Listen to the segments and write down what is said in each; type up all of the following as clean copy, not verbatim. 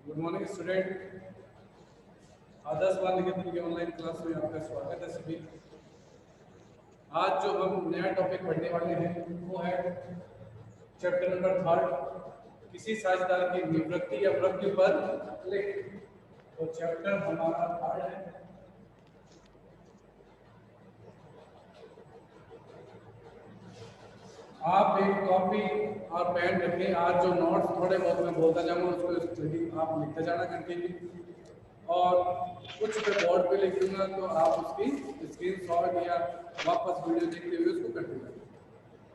Good morning student. Adarsh Balniketan की online class में आपका स्वागत है सभी। आज जो हम नया टॉपिक पढ़ने वाले हैं वो है चैप्टर नंबर 3, किसी साझेदार की निवृत्ति या मृत्यु पर लिख। तो चैप्टर हमारा 3 है। आप एक कॉपी और पेन रखें। आज जो नोट्स थोड़े बहुत मैं बोलता जाऊंगा उसको स्टडी आप लिखते जाना कंटिन्यू, और कुछ पे बोर्ड पे लिख दूंगा तो आप उसकी स्क्रीनशॉट या वापस वीडियो देखते हुए उसको कंटिन्यू करें।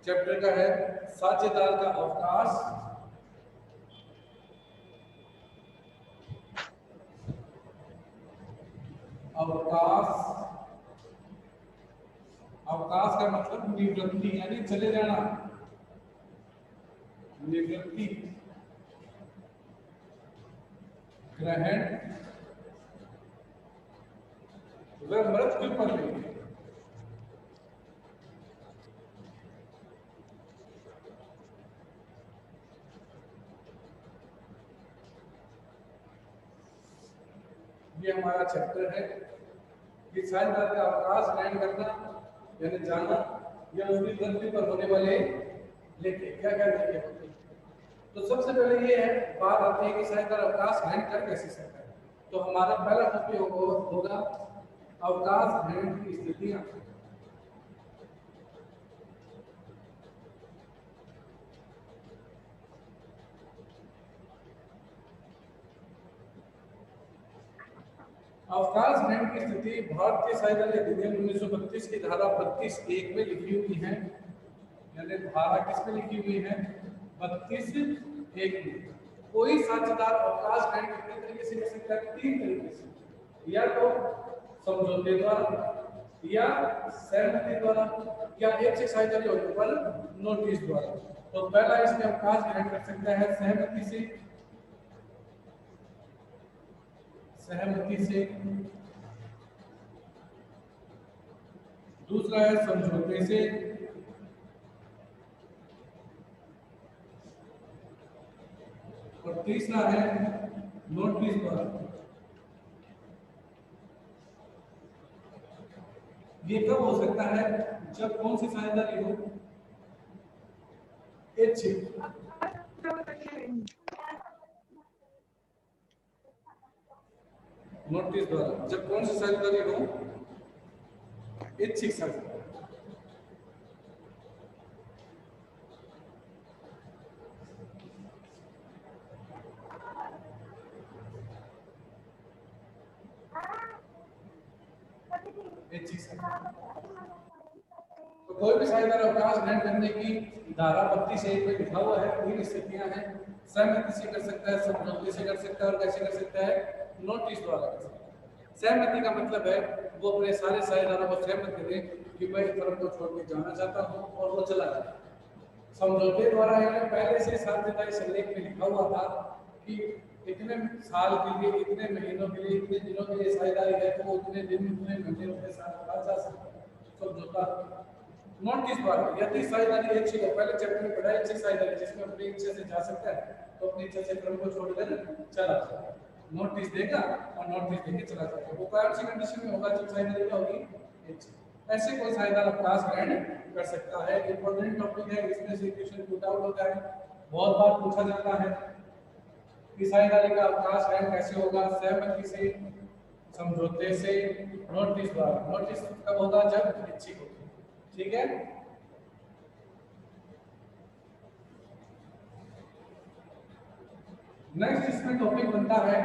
चैप्टर का है साझेदार का अवकाश, अवकाश अवकाश का मतलब निवृत्ति यानी चले जाना, निवृत्ति ग्रहण व मृत्यु पर लेंगे। ये हमारा चैप्टर है कि साझेदार का अवकाश ग्रहण करना यानी जाना या उसकी मृत्यु पर होने वाले लेके क्या क्या लेके होते हैं। तो सबसे पहले ये है बात आती है कि साझेदार अवकाश ग्रहण कर कैसे सकता है। तो हमारा पहला टॉपिक होगा अवकाश ग्रहण की स्थितियां। अवकाश ग्रहण की स्थिति भारतीय साझेदारी अधिनियम 1932 की धारा 32(1) में लिखी हुई है। यानी धारा किस में लिखी हुई है? 32(1) में। कोई साझेदार अवकाश ग्रहण कितने तरीके से कर सकता है? 3 तरीके से, या तो समझौते द्वारा, या सहमति द्वारा, या एक से साझेदारी होने पर नोटिस द्वारा। तो पहला इसमें अवकाश ग्रहण कर सकता है सहमति से, सहमति से। दूसरा है समझौते से, और तीसरा है नोटिस द्वारा। ये कब हो सकता है? जब कौन सी साझेदारी हो? ऐच्छिक, नोटिस द्वारा। जब कौन सी साझेदारी हो? ऐच्छिक साझेदारी। ऐच्छिक साझेदारी। तो कोई भी साझेदार अवकाश ग्रहण करने की धारा 32(1) में लिखा हुआ है। 3 स्थितियां हैं। सहमति से कर सकता है, समझौते से कर सकता है, और कैसे कर सकता है? नोटिस द्वारा कर सकता है। सहमति का मतलब है वो अपने सारे साझेदारों को सहमत करे कि मैं इस फर्म को छोड़ के जाना चाहता हूँ, और वो चला जाए। समझौते द्वारा यानी पहले से साझेदारी संलेख में लिखा हुआ था कि इतने साल के लिए, इतने महीनों के लिए, इतने दिनों के लिए साझेदारी है, तो वो उतने दिन, उतने महीने, उतने साल जा सकता है। समझौता। नोटिस द्वारा यदि साझेदारी ऐच्छिक है, पहले चैप्टर में पढ़ा ऐच्छिक साझेदारी जिसमें अपनी इच्छा से जा सकता है, तो अपनी इच्छा से फर्म को छोड़कर चला जाए। नोटिस देगा और नोटिस देके चला जाएगा। वो कौन सी कंडीशन में होगा? जब साझेदारी क्या होगी? ऐच्छिक। ऐसे कोई साझेदार अवकाश ग्रहण कर सकता है। इंपॉर्टेंट टॉपिक है, इसमें से क्वेश्चन पुट आउट होता है, बहुत बार पूछा जाता है कि साझेदारी का अवकाश ग्रहण कैसे होगा? सहमति से, समझौते से, नोटिस द्वारा। नोटिस कब होगा? जब ऐच्छिक होगा। ठीक है। नेक्स्ट इसमें टॉपिक बनता है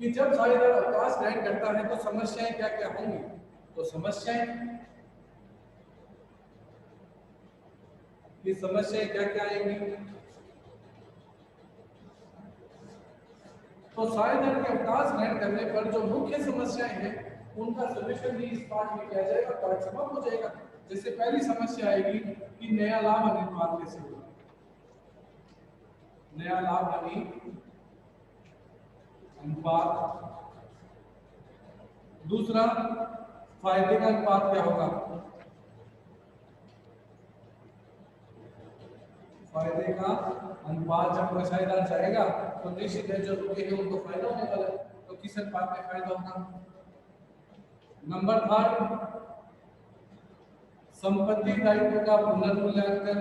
कि जब साझेदार अवकाश ग्रहण करता है तो समस्याएं क्या क्या होंगी। तो समस्याएं क्या क्या आएंगी? तो साझेदार के अवकाश ग्रहण करने पर जो मुख्य समस्याएं हैं उनका सॉल्यूशन भी इस पार्ट में किया जाएगा, पार्ट समाप्त हो जाएगा। जैसे पहली समस्या आएगी कि नया लाभ अनुपात कैसे होगा? नया लाभ हानि अनुपात। दूसरा, फायदे का अनुपात क्या होगा? फायदे का अनुपात। जब कोई साझेदार जाएगा तो निश्चित है जो रुके हैं उनको फायदा होने वाला है, तो किस अनुपात में फायदा होगा। नंबर 3, संपत्ति दायित्व का पुनर्मूल्यांकन।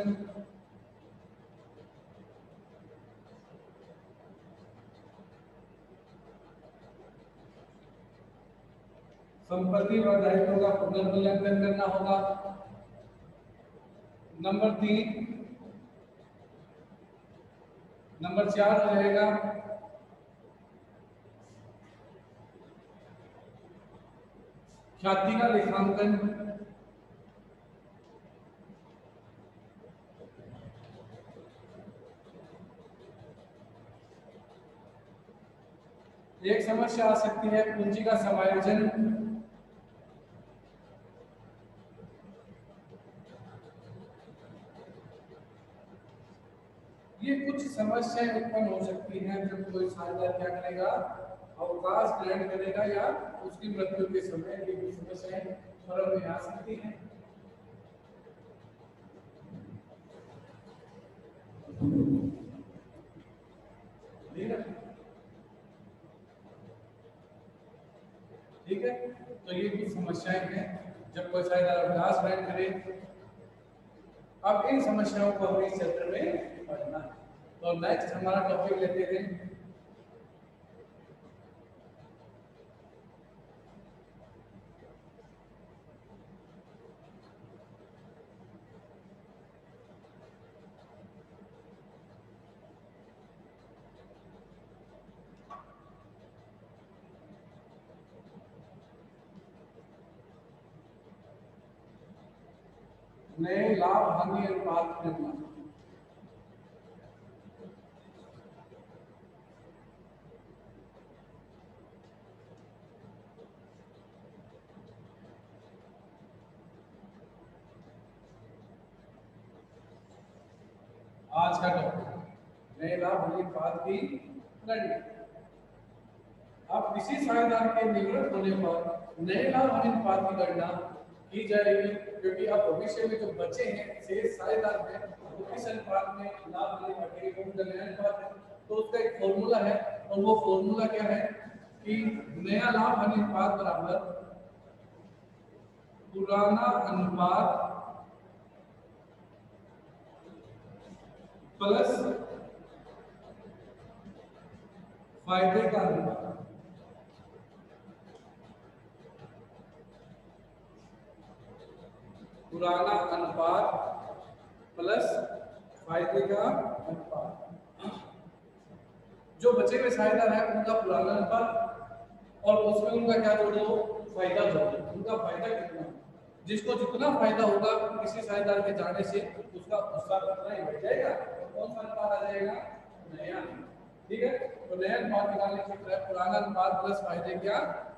संपत्ति और दायित्व का पुनर्मूल्यांकन करना होगा। नंबर 4 हो जाएगा ख्याति का लेखांकन। एक समस्या आ सकती है पूंजी का समायोजन। ये कुछ समस्याएं उत्पन्न हो सकती हैं जब कोई साझेदार क्या करेगा, अवकाश ग्रहण करेगा या उसकी मृत्यु के समय ये कुछ समस्याएं फर्म में आ सकती हैं। ठीक है, तो ये कुछ समस्याएं हैं जब कोई साझेदार अवकाश ग्रहण करे। अब इन समस्याओं को हमें इस चैप्टर में पढ़ना है। तो नेक्स्ट हमारा टॉपिक लेते हैं नए लाभ हानि अनुपात निर्माण। आज का टॉपिक नए लाभ हानि अनुपात की गणना। अब किसी साझेदार के निवृत्त होने पर नए लाभ हानि अनुपात की गणना की जाएगी, क्योंकि अब भविष्य में जो बचे हैं शेष साझेदार हैं वो किस अनुपात में लाभ हानि घटेगी, उनका नया अनुपात है। तो उसका एक फॉर्मूला है और वो फॉर्मूला क्या है कि नया लाभ हानि अनुपात बराबर पुराना अनुपात प्लस फायदे का अनुपात। पुराना अनुपात प्लस फायदे का अनुपात। जो बचे हुए साझेदार है उनका पुराना अनुपात और उसमें उनका क्या जोड़ दो, फायदा जोड़ दो। उनका फायदा कितना, जिसको जितना फायदा होगा किसी साझेदार के जाने से उसका उतना ही बढ़ जाएगा। तो कौन सा अनुपात आ जाएगा, नया। ठीक है, तो नया अनुपात निकालने की सूत्र है पुराना अनुपात प्लस फायदे का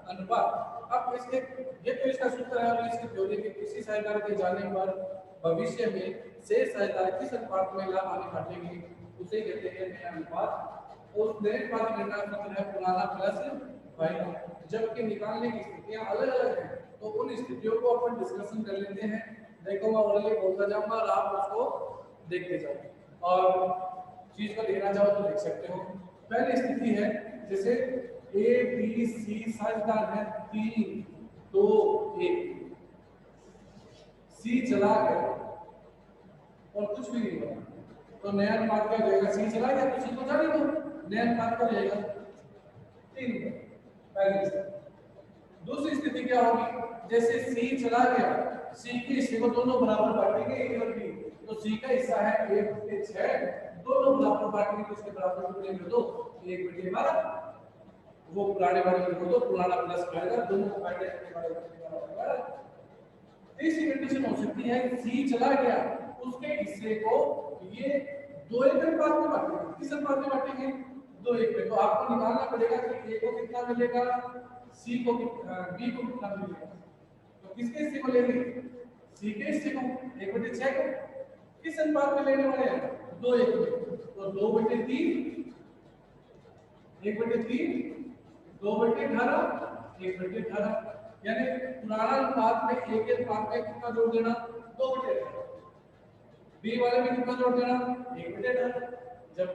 अनुपात। अब इसके ये तो इसका सूत्र है और इसकी थ्योरी कि किसी साझेदार के जाने पर भविष्य में शेष साझेदार किस अनुपात में लाभ हानि घटेगी उसे कहते हैं नया अनुपात। उस नए अनुपात की गणना का सूत्र है पुराना प्लस फायदा। जबकि निकालने की स्थितियां अलग अलग हैं तो उन स्थितियों को अपन डिस्कशन कर लेते हैं। देखो मैं ओरली बोलता जाऊंगा और आप उसको देखते जाओ और चीज को देखना चाहो तो देख सकते हो। पहली स्थिति है जैसे ए बी सी साझेदार है 3 2 1, सी चला गया और कुछ भी नहीं हुआ तो नया अनुपात क्या हो जाएगा, सी चला गया तो सी को जाने दो, नया अनुपात क्या हो जाएगा 3। पहली स्थिति। दूसरी स्थिति क्या होगी, जैसे सी चला गया, सी के हिस्से को दोनों बराबर बांटेंगे ए और बी, तो सी का हिस्सा है 1/6, दोनों बराबर बांटेंगे तो इसके बराबर कितने कर दो 1/12। वो पुराने वाले को दो, पुराना प्लस फायदा, दोनों को फायदा के बराबर। तीसरी कंडीशन हो सकती है सी चला गया, उसके हिस्से को ये 2-1 अनुपात में बांटेंगे। किस अनुपात में बांटेंगे, 2-1 में। तो आपको निकालना पड़ेगा कि ए को कितना मिलेगा, सी को बी को कितना मिलेगा। तो किसके हिस्से को लेंगे, सी के हिस्से को 1/6 को। किस अनुपात में लेने वाले हैं, 2-1 में। तो 2/3 1/3 2/18 1/18, यानी पुराना अनुपात में एक अनुपात में कितना जोड़ देना 2/18। बी वाले में कितना जोड़ देना, 1/10 जब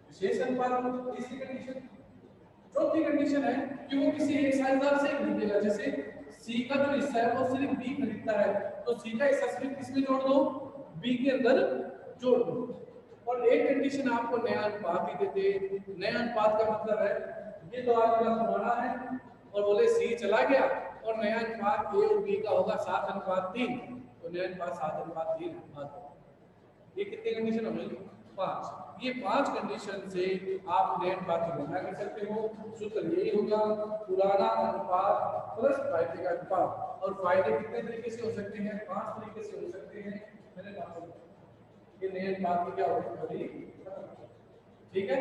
विशेष अनुपात हो। तीसरी कंडीशन। चौथी कंडीशन है कि वो किसी एक साझेदार से खरीदेगा, जैसे सी का जो हिस्सा है वो सिर्फ बी खरीदता है, तो सी का हिस्सा सिर्फ किसमें जोड़ दो, बी के अंदर जोड़ दो। और एक कंडीशन आपको नया अनुपात ही देते। नया अनुपात का मतलब है ये तो आपका पुराना है और बोले सी चला गया और नया अनुपात ए और बी का होगा 7:3, तो नया अनुपात 7:3 ये कितनी कंडीशन हो गई, 5। ये 5 कंडीशन से आप नए अनुपात की गणना कर सकते हो। सूत्र यही होगा, पुराना अनुपात प्लस फायदे का अनुपात। और फायदे कितने तरीके से हो सकते हैं, 5 तरीके से हो सकते हैं। मैंने आपको ये नए अनुपात की क्या होगी, ठीक है।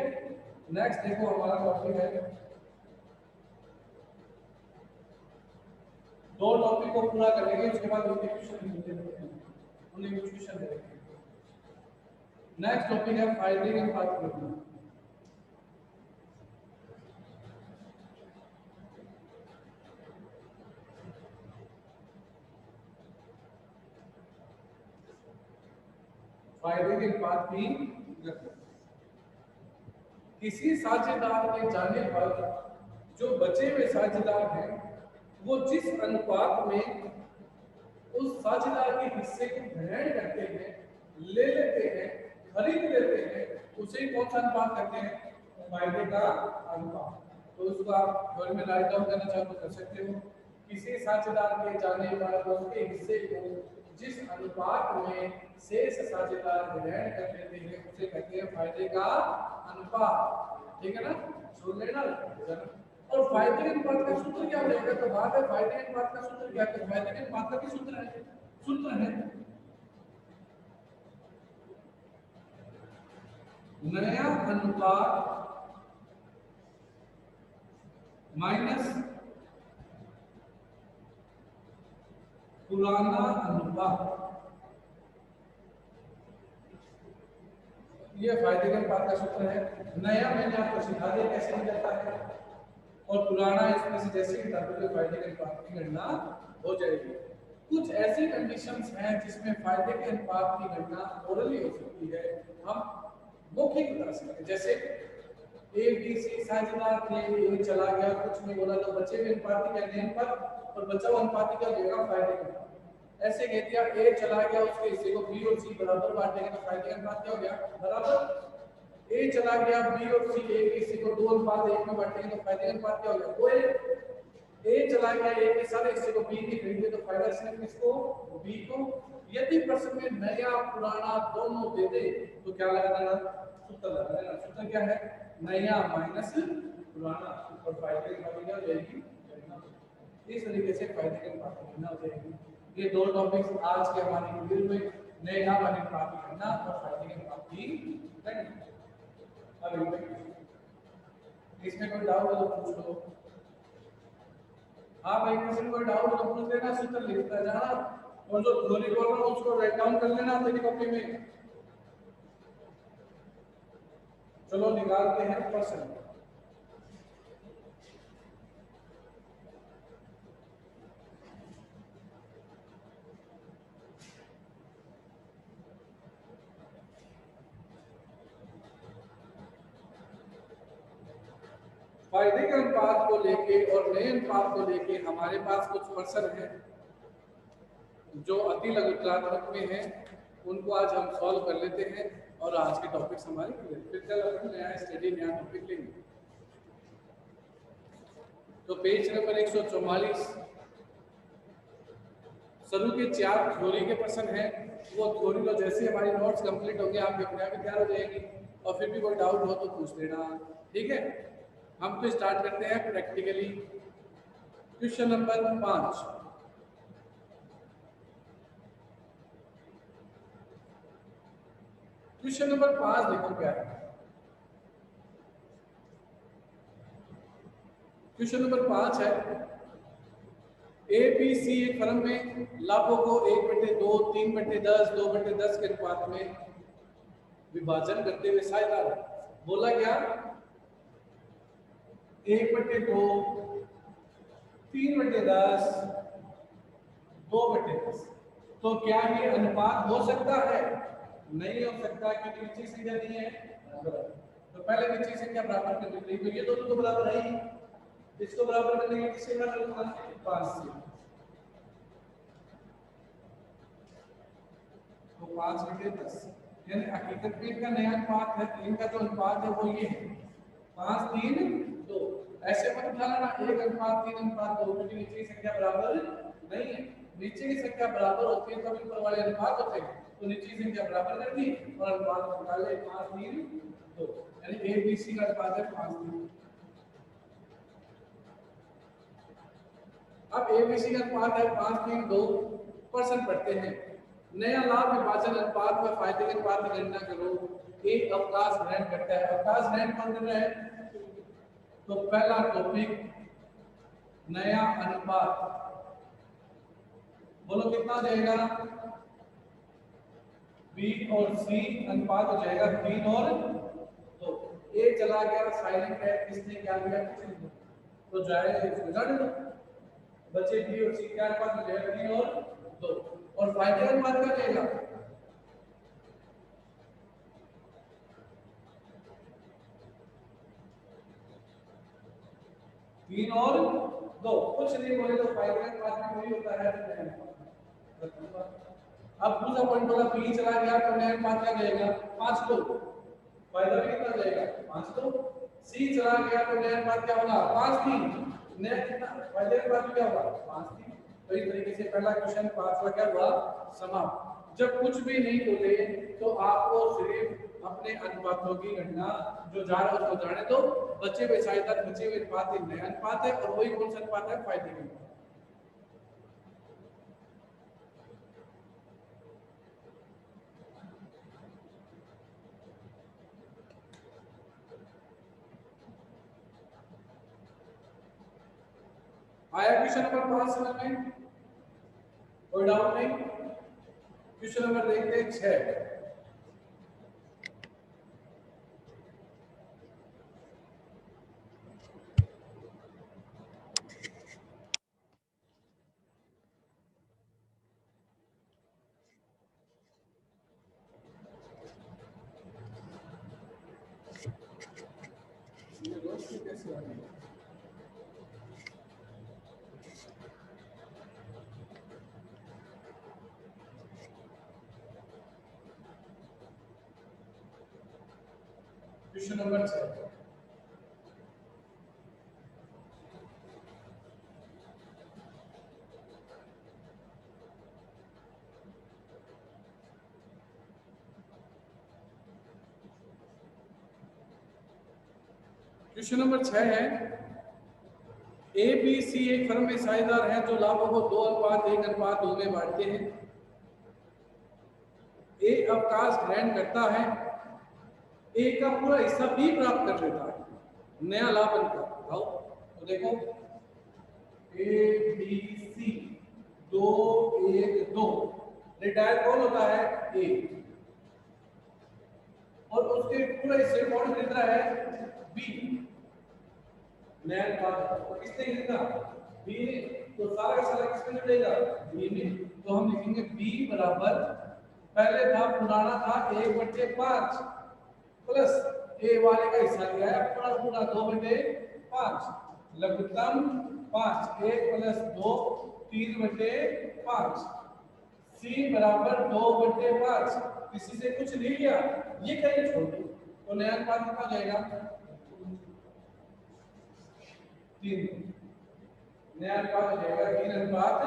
नेक्स्ट देखो हमारा टॉपिक है, दो टॉपिक को पूरा करेंगे उसके बाद उनके क्वेश्चन देखेंगे। नेक्स्ट टॉपिक है फायदे के अनुपात की गणना। फायदे के अनुपात की गणना। किसी साझेदार के जाने पर जो बचे हुए साझेदार हैं वो जिस अनुपात में उस साझेदार के हिस्से को ग्रहण करते हैं, ले लेते हैं, खरीद लेते हैं, उसे कौन सा अनुपात कहते हैं, फायदे का अनुपात। तो उसको आप थ्योरी में राइट डाउन करना चाहो तो कर सकते हो। किसी साझेदार के जाने पर उसके हिस्से को जिस अनुपात में शेष साझेदार ग्रहण कर लेते हैं उसे कहते हैं फायदे का अनुपात। ठीक है ना, सुन लेना। और फायदे के अनुपात का सूत्र क्या हो जाएगा, तो बात है फायदे के अनुपात का सूत्र क्या है, फायदे के अनुपात का भी सूत्र है, नया अनुपात माइनस पुराना अनुपात, ये फायदे के अनुपात का सूत्र है। नया मैंने आपको सिखा दिया कैसे निकलता है, और पुराना इसमें से जैसे ही तो फायदे के अनुपात की गणना हो जाएगी। कुछ ऐसी कंडीशंस हैं जिसमें फायदे के अनुपात की गणना ओरली हो सकती है, हम मौखिक बता सकते हैं। जैसे ए बी सी साझेदार थे, ए चला गया, कुछ नहीं बोला, तो बचे हुए अनुपात क्या नेम पर और बचा हुआ अनुपात क्या देगा, फायदे का। ऐसे कह दिया ए चला गया, उसके हिस्से को बी और सी बराबर बांटेंगे तो फायदे का अनुपात क्या हो गया, बराबर। ए चला गया, बी और सी ए के हिस्से को 2:1 में बांटेंगे तो फायदे का अनुपात क्या हो गया, 2। ए चला गया, ए के सारे हिस्से को बी ने खरीदे तो फायदा सिर्फ किसको, बी को। यदि प्रश्न में नया पुराना दोनों दे दे तो क्या लगा देना, सूत्र लगा देना। सूत्र क्या है, नया माइनस पुराना, और फायदे की क्या हो जाएगी, इस तरीके से फायदे के अनुपात की गणना हो जाएगी। ये दो टॉपिक्स आज के हमारे वीडियो में, नया वाले अनुपात की गणना और फायदे के अनुपात की गणना। अब इसमें कोई डाउट हो तो पूछ लो। हाँ भाई, किसी को डाउट हो तो पूछ लेना, सूत्र लिखता जाना, और जो थ्योरी बोल रहा हूँ उसको राइट डाउन कर लेना अपनी कॉपी में। चलो निकालते हैं प्रश्न। फायदे के अनुपात को लेके और नए अनुपात को लेके हमारे पास कुछ प्रश्न हैं जो अति लघुत्रात्मक में हैं, उनको आज हम सॉल्व कर लेते हैं और आज के टॉपिक्स हमारे क्लियर। फिर कल अपन नया स्टडी नया टॉपिक लेंगे। तो पेज नंबर 144 शुरू के 4 थ्योरी के प्रश्न हैं। वो थ्योरी तो जैसे हमारी नोट्स कंप्लीट होंगे आपके अपने आप तैयार हो जाएगी, और फिर भी कोई डाउट हो तो पूछ लेना, ठीक है। हम तो स्टार्ट करते हैं practically. Question number 5। Question number 5 देखो क्या है। क्वेश्चन नंबर 5 है, ए बी सी एक फर्म में लाभों को 1/2, 3/10, 2/10 के अनुपात में विभाजन करते हुए साझेदार बोला गया 1/2, 3/10, 2/10। तो क्या ये अनुपात हो सकता है, नहीं हो सकता क्योंकि निश्चित संख्या नहीं है बराबर। तो पहले निश्चित संख्या बराबर करनी पड़ेगी, तो ये दोनों तो बराबर है ही, इसको बराबर करने के लिए किससे बराबर करना है 5 से। तो 5 बटे 10 यानी हकीकत में इनका नया अनुपात है, इनका जो अनुपात है वो ये है 5 3 2। ऐसे मत उठा लेना 1:3:2 क्योंकि नीचे की संख्या बराबर नहीं है। नीचे की संख्या बराबर होती है तब ऊपर वाले अनुपात होते हैं, तो नीचे की संख्या बराबर कर दी और अनुपात निकाले 5 3 2 यानी ए बी सी का अनुपात है 5 3। अब एबीसी का अनुपात है 5 3 2% पढ़ते हैं। नया लाभ विभाजन अनुपात व फायदे के अनुपात की गणना करो। एक अवकाश ग्रहण करता है, अवकाश ग्रहण कौन कर रहा है? तो पहला टॉपिक नया अनुपात, बोलो कितना हो जाएगा? बी और सी अनुपात हो जाएगा 3 और 2। ए चला गया साइलेंट है, किसने क्या किया तो जाए रिजल्ट दो बच्चे बी और सी क्या अनुपात हो जाएगा 3 और 2। और फायदे का अनुपात क्या जाएगा? 3 और 2। कुछ नहीं बोले तो फायदे का अनुपात में वही होता है। अब दूसरा पॉइंट बोला बी चला गया तो नया अनुपात क्या जाएगा 5 2। फायदा भी कितना जाएगा 5 2। सी चला गया तो नया अनुपात क्या होगा 5 3। नया कितना फायदे का अनुपात क्या होगा 5 3। तो इस तरीके से पहला क्वेश्चन 5वां क्या हुआ समाप्त। जब कुछ भी नहीं बोले तो आपको सिर्फ अपने अनुपातों की गणना जो जा रहा है उसको जाने दो। बच्चे हुए सहायता बचे हुए अनुपात एक नया अनुपात है और वही कौन सा अनुपात है फायदे का। आया क्वेश्चन नंबर 5 समझ में? कोई डाउट नहीं? क्वेश्चन नंबर देखते हैं 6। ये रोशनी कैसे आ रही है? Question number 6। क्वेश्चन नंबर 6 है ए बी सी एक फर्म में साझेदार हैं जो लाभों को 2:1:2 में बांटते हैं। ए अवकाश ग्रहण करता है, ए का पूरा हिस्सा बी प्राप्त कर लेता है। नया लाभ अनुपात बताओ। तो देखो ए बी सी 2 1 2 रिटायर कौन होता है ए और उसके पूरे हिस्से कौन खरीद रहा है बी। नया अनुपात तो किसने खरीदा बी ने, तो सारा का सारा किसमें जुड़ेगा बी में। तो हम लिखेंगे बी बराबर पहले था पुराना था 1/5 प्लस ए वाले का हिस्सा लिया है पूरा पूरा 2/5 लघुत्तम 5 1 प्लस 2 3/5 सी बराबर 2/5। किसी से कुछ नहीं लिया ये कहीं छोड़ दो तो नया अनुपात कितना जाएगा 3। नया अनुपात हो जाएगा 3 अनुपात।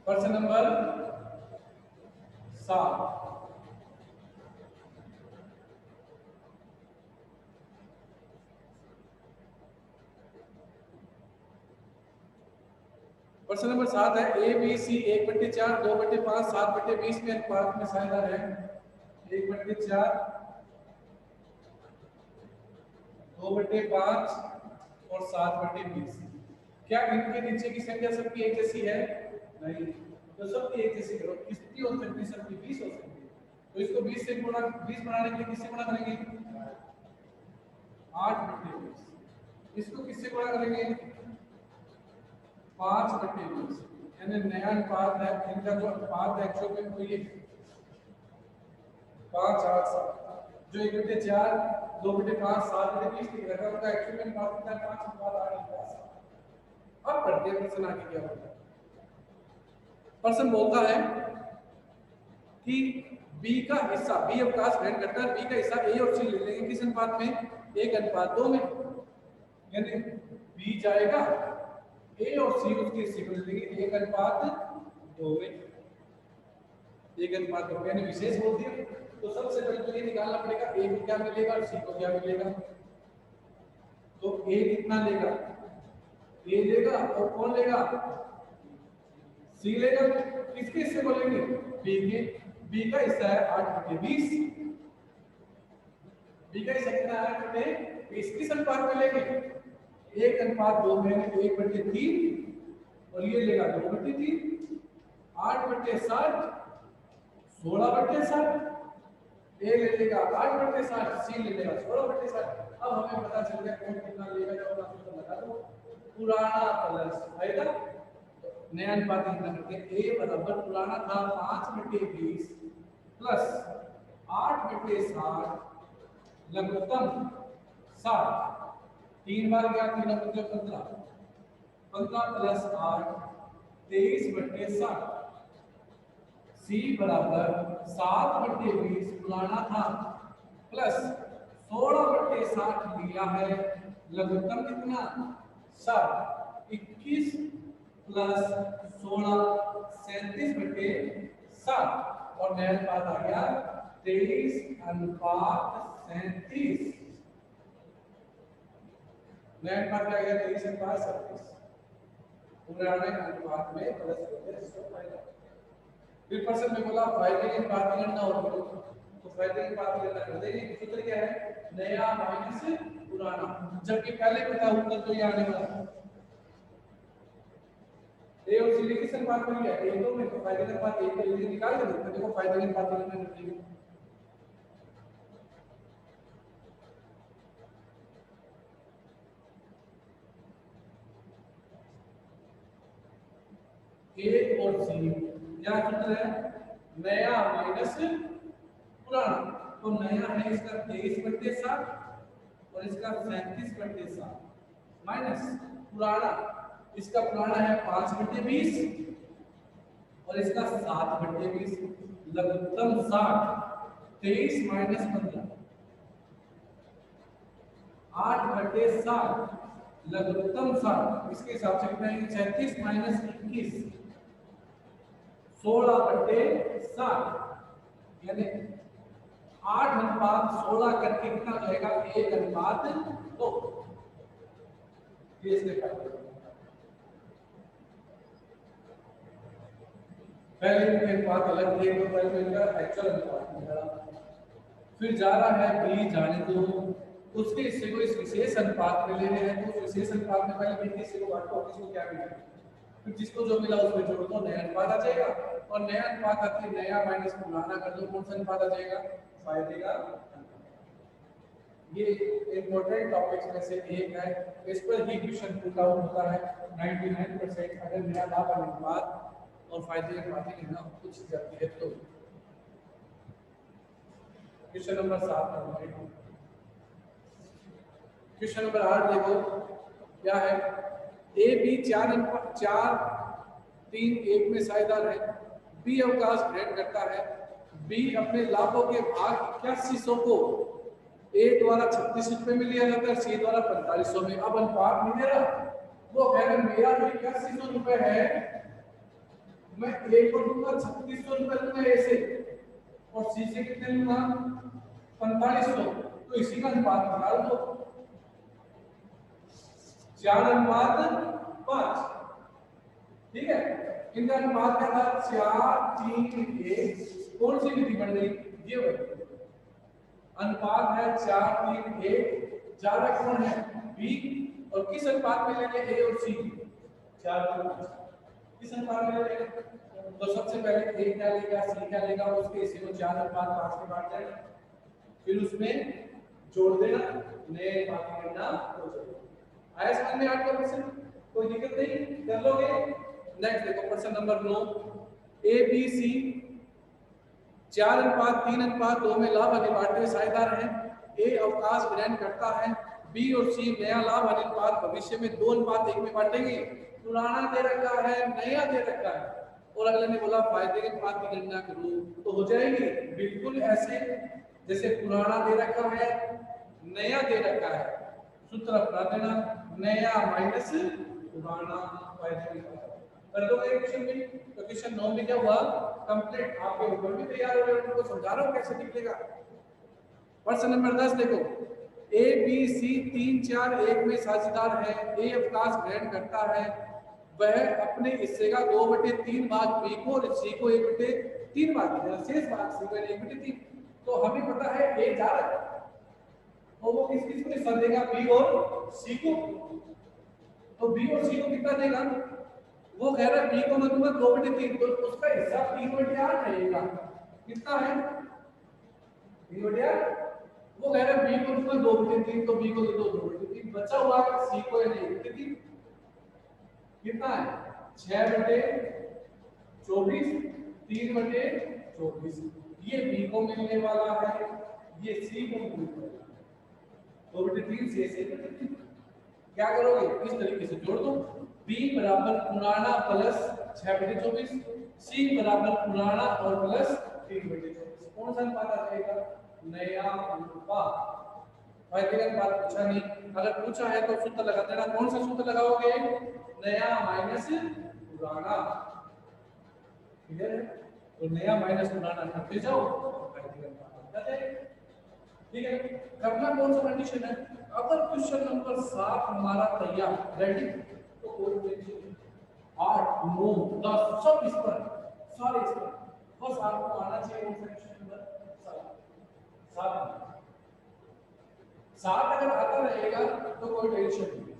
प्रश्न नंबर 7। प्रश्न नंबर 7 है ए बी सी 1/4 2/5 7/20 के अनुपात में साझेदार है। 1/4 2/5 और 7/20। क्या इनके नीचे की संख्या सबकी एक जैसी है? नहीं। तो सबकी एक जैसी करो, कितनी हो सकती है सबकी 20 हो सकती है। तो इसको 20 से गुणा 20 बनाने के लिए किससे गुणा करेंगे 8/20। इसको किससे गुणा करेंगे 5/20, यानी नया अनुपात है, इनका जो अनुपात है एक्चुअल में वो ये 5/8/7, जो 1/4 2/5 7/20 लिख रखा है, उनका एक्चुअल में अनुपात कितना है? 5/8/7। अब पढ़ते हैं प्रश्न आगे क्या होता है। प्रश्न बोलता है कि बी का हिस्सा, बी अवकाश ग्रहण करता है, बी का हिस्सा ए और सी ले लेंगे किस अनुपात में? 1:2 में, यानी बी जाएगा ए और सी उसके हिस्से को ले लेंगे 1:2 में, 1:2 यानी विशेष बोल दिया। तो सबसे पहले तो ये निकालना पड़ेगा ए को क्या मिलेगा और सी को क्या मिलेगा। तो ए कितना लेगा? ए लेगा और कौन लेगा? सी लेगा। किसके हिस्से को लेंगे? बी के। बी का हिस्सा है 8/20, बी का हिस्सा कितना है? 8/20। किस अनुपात में लेंगे? 1:2 में, 1/3, और ये लेगा 2/3, 8/60, 16/60। ए ले लेगा 8/60, सी ले लेगा 16/60। अब हमें पता चल गया कौन कितना लेगा, जब आप इसको लगा दो पुराना प्लस आएगा नया अनुपात कितना करते हैं। ए बराबर पुराना था 5/20 प्लस 8/60 लघुत्तम 60, 3 बार गया, 3 मतलब 15, 15 प्लस 8 23/60। सी बराबर 7/20 पुराना था प्लस 16/60 लिया है, लघुत्तम कितना? 60, 21 प्लस 16 37/60, और नया अनुपात आ गया 23:37। नया अनुपात क्या गया? 23:37। पुराने अनुपात में प्लस होते हैं, इसको फायदा। फिर प्रश्न में बोला फायदे के अनुपात की गणना और करो, तो फायदे के अनुपात की गणना कर देंगे। सूत्र क्या है? नया माइनस पुराना, जबकि पहले पता उत्तर तो ये आने वाला ए और सी किस अनुपात में लिया? 1:2 में, तो फायदे का अनुपात 1 के लिए निकाल के देखते हैं। देखो फायदे के अनुपात की गणना करते हैं। ए और सी क्या सूत्र है? नया माइनस पुराना। तो नया है इसका 23/60 और इसका 37/60 माइनस पुराना, इसका पुराना है 5/20 और इसका 7/20, लघुत्तम 60, 23 माइनस 15, 8/60 लघुत्तम 60, इसके हिसाब से कितना है? 36 माइनस 21, 16/60, यानी 8:16 करके कितना हो जाएगा? 1:2। ये इसके फायदे। पहले इनके अनुपात अलग थे, तो पहले इनका एक्चुअल अनुपात निकाला, फिर जा रहा है बी जाने दो, उसके हिस्से को इस विशेष अनुपात में ले रहे हैं। तो उस विशेष अनुपात में पहले बी के हिस्से को बांटो, इसको क्या मिलेगा, फिर जिसको जो मिला उसमें जोड़ दो, नया अनुपात आ जाएगा। और नया अनुपात आती है नया माइनस पुराना कर दो, कौन सा अनुपात आ जाएगा? फायदे का। ये इंपॉर्टेंट टॉपिक्स में से एक है, इस पर ही क्वेश्चन पुट आउट होता है 99%। अगर नया लाभ अनुपात और फायदे की बातें करना कुछ जाती है तो। क्वेश्चन नंबर 7 क्वेश्चन नंबर 8 देखो क्या है। ए बी 4-3-1 में साझेदार है। बी अवकाश ग्रहण करता है। बी अपने लाभों के भाग 8100 को ए द्वारा 36 रुपए में लिया जाता है, सी द्वारा 4500 में। अब अनुपात नहीं दे रहा, वो कह रहे मेरा जो 8100 रुपए है मैं ए को दूंगा 3600 रुपए दूंगा ए से, और सी से कितने लूंगा? 4500। तो इसी का अनुपात निकाल दो। 4:5, ठीक है। इनका अनुपात क्या था? 4-3-1। कौन सी विधि बन गई? ये वाली। अनुपात है 4-3-1। ज्यादा कौन है? बी। और किस अनुपात में लेंगे? ए और सी 4-3-5। किस अनुपात में लेंगे? तो सबसे पहले ए क्या लेगा, सी क्या लेगा, उसके हिस्से को 4:5 में बांट देना, फिर उसमें जोड़ देना, नए अनुपात की गणना हो जाएगी। आया समझ में? 8 का क्वेश्चन कोई दिक्कत नहीं, कर लोगे। नेक्स्ट देखो question number 9, A B C 4:3:2 में लाभ अनिवार्य साझेदार हैं। ए अवकाश ग्रहण करता है, बी और सी नया लाभ अनुपात भविष्य में 2:1 में बांटेंगे। पुराना दे रखा है, नया दे रखा है, और अगले ने बोला फायदे के अनुपात की गणना करो, तो हो जाएगी बिल्कुल ऐसे जैसे पुराना दे रखा है, नया दे रखा है, सूत्र अपना देना, नया माइनस पुराना फायदे के अनुपात। कर दो एक क्वेश्चन में, तो क्वेश्चन 9 में क्या हुआ कंप्लीट, आपके ऊपर भी तैयार हो रहे हैं, उनको समझा रहा हूं कैसे निकलेगा। प्रश्न नंबर 10 देखो, ए बी सी 3-4-1 में साझेदार है। ए अवकाश ग्रहण करता है, वह अपने हिस्से का 2/3 भाग बी को और सी को 1/3 भाग देगा, शेष भाग सी को 1/3। तो हमें पता है ए जा रहा है, तो वो किस किस को हिस्सा देगा, बी और सी को। तो बी और सी को कितना देगा, वो कह रहा है बी को मैं दूंगा 2/3, तो उसका हिस्सा 3/8 रहेगा। कितना है 3/8, वो कह रहा है बी को दूंगा 2/3, तो बी को दे दो 2/3, बचा हुआ सी को 1/3, कितना है 6/24, 3/24, ये बी को मिलने वाला है, ये सी को मिलने वाला है, 2/3 से 1/3। क्या करोगे, इस तरीके से जोड़ दो, b बराबर पुराना प्लस 6/24, c बराबर पुराना और प्लस 3/24। कौन सा अनुपात आ जाएगा, नया अनुपात। फायदे का अनुपात पूछा नहीं, अगर पूछा है तो सूत्र लगा देना। कौन सा सूत्र लगाओगे, नया माइनस पुराना, क्लियर है, तो नया माइनस पुराना करते जाओ, फायदे का अनुपात आ जाएगा। ठीक है, करना कौन सा कंडीशन है, अगर क्वेश्चन नंबर 7 हमारा तैयार रेडी, तो कोई टेंशन नहीं, 8 9 10 सब इस पर, सारे इस पर, बस आपको आना चाहिए कौन सा क्वेश्चन नंबर 7। 7 अगर आता रहेगा तो कोई टेंशन नहीं।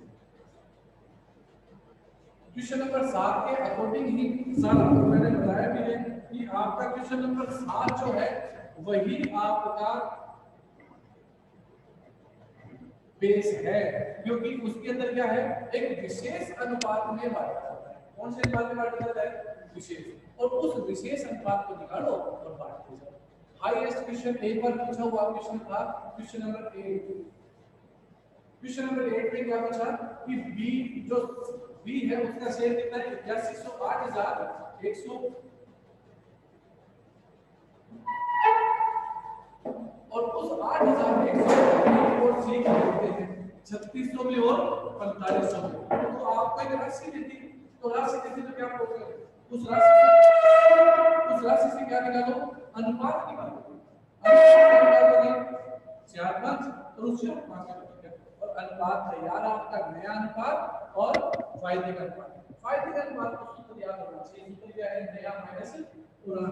क्वेश्चन नंबर 7 के अकॉर्डिंग ही सर आपको मैंने बताया भी है कि आपका क्वेश्चन नंबर 7 जो है वही आपका बेस है, क्योंकि उसके अंदर क्या है, एक विशेष अनुपात में बांटा जाता है। कौन से अनुपात में बांटा जाता है, विशेष, और उस विशेष अनुपात को निकालो और बांट दो। हाईएस्ट क्वेश्चन एक बार पूछा हुआ क्वेश्चन था क्वेश्चन नंबर 8। क्वेश्चन नंबर 8 में क्या पूछा कि बी जो बी है उसका शेयर कितना है, 81,100, और उस 8,100 और सी क्या करते हैं 3600 में और 4500 में। तो आपको एक राशि देती, तो राशि देती तो क्या करोगे, उस राशि से क्या निकालो, अनुपात निकालो। अनुपात निकालोगे 4-5 और उससे 5 और अनुपात तैयार आपका, नया अनुपात और फायदे का अनुपात। फायदे का अनुपात को सूत्र याद होना चाहिए, सूत्र क्या है, नया माइनस पुराना।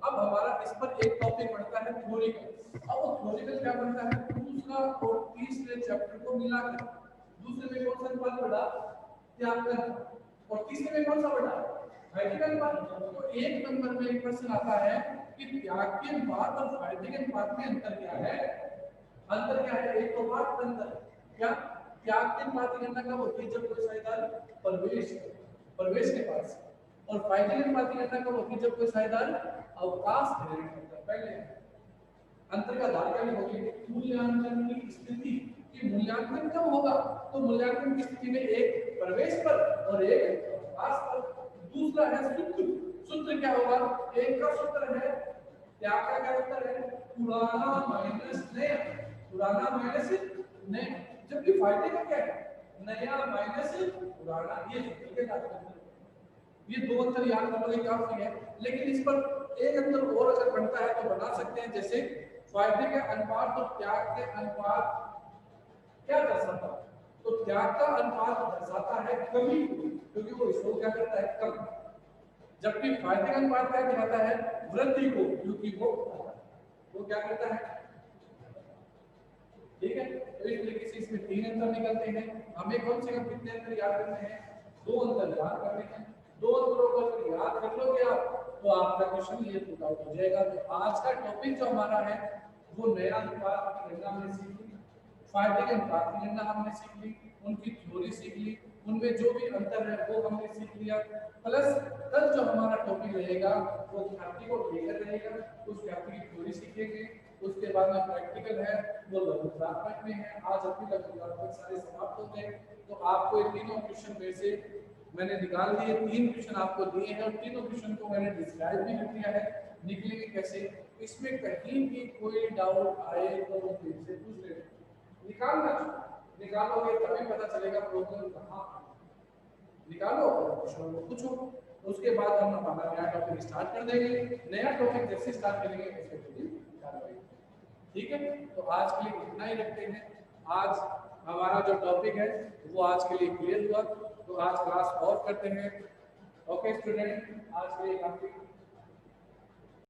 अब हमारा इस पर एक टॉपिक पढ़ता है थ्योरिकल। अब वो थ्योरिकल क्या बनता है, दूसरा और तीसरे चैप्टर को मिलाकर। दूसरे में कौन सा अनुपात पढ़ा, त्याग का, और तीसरे में कौन सा पढ़ा, फायदे का अनुपात। तो एक नंबर में एक प्रश्न आता है कि त्याग के अनुपात और फायदे के अनुपात में अंतर क्या है। अंतर क्या है, एक तो बात अंतर क्या, त्याग के अनुपात की गणना कब होती है, जब कोई साझेदार प्रवेश के पास, और फायदे के अनुपात की गणना कब होती है, जब कोई साझेदार अवकाश ग्रहण करता है। पहले अंतर का आधार क्या लिखोगे, मूल्यांकन की स्थिति कि मूल्यांकन कब होगा, तो मूल्यांकन की स्थिति में एक प्रवेश पर और एक अवकाश पर। दूसरा है सूत्र, सूत्र क्या होगा, एक का सूत्र है त्याग का, क्या सूत्र है, पुराना माइनस नया, पुराना माइनस नया, जबकि फायदे का क्या है, नया माइनस पुराना। ये सूत्र के साथ ये दो अंतर याद करने की काफी है, लेकिन इस पर एक अंतर और अगर बनता है तो बना सकते हैं, जैसे फायदे के अनुपात और त्याग के अनुपात क्या दर्शाता है, तो त्याग का अनुपात दर्शाता है कमी, क्योंकि वो इसको क्या करता है, कम, जबकि फायदे का अनुपात क्या दिखाता है, वृद्धि को, क्योंकि वो क्या करता है। ठीक है, तो इस तरीके से इसमें 3 अंतर निकलते हैं। हमें कम से कम कितने अंतर याद करने हैं, 2 अंतर याद करने हैं। 2 अंतरों को अगर याद कर लोगे आप तो आपका क्वेश्चन ये पूरा हो जाएगा। तो आज का टॉपिक जो हमारा है वो नया अनुपात की गणना हमने सीख ली, फायदे के अनुपात की गणना हमने सीख ली, उनकी थ्योरी सीख ली, उनमें जो भी अंतर है वो हमने सीख लिया। प्लस कल जो हमारा टॉपिक रहेगा वो ख्याति को लेकर रहेगा, उस ख्याति की थ्योरी सीखेंगे। उसके बाद में प्रैक्टिकल है वो लघुत्मक में है। आज अपनी लघुत्मक सारे समाप्त हो गए। तो आपको ये तीनों क्वेश्चन में से मैंने निकाल लिए, 3 क्वेश्चन आपको दिए हैं और तीनों क्वेश्चन को मैंने डिस्क्राइब भी कर दिया है। निकलेंगे कैसे, इसमें कहीं भी कोई डाउट आए तो वो फिर से पूछ लेना, निकालना निकालोगे तभी पता चलेगा प्रॉब्लम कहाँ है। निकालो और क्वेश्चन को पूछो, उसके बाद हम अपना नया टॉपिक स्टार्ट कर देंगे। नया टॉपिक जैसे स्टार्ट करेंगे उसके बाद ठीक है। तो आज के लिए इतना ही रखते हैं। आज हमारा जो टॉपिक है वो आज के लिए क्लियर हुआ, तो आज क्लास ऑफ करते हैं। ओके स्टूडेंट, आज के लिए काफी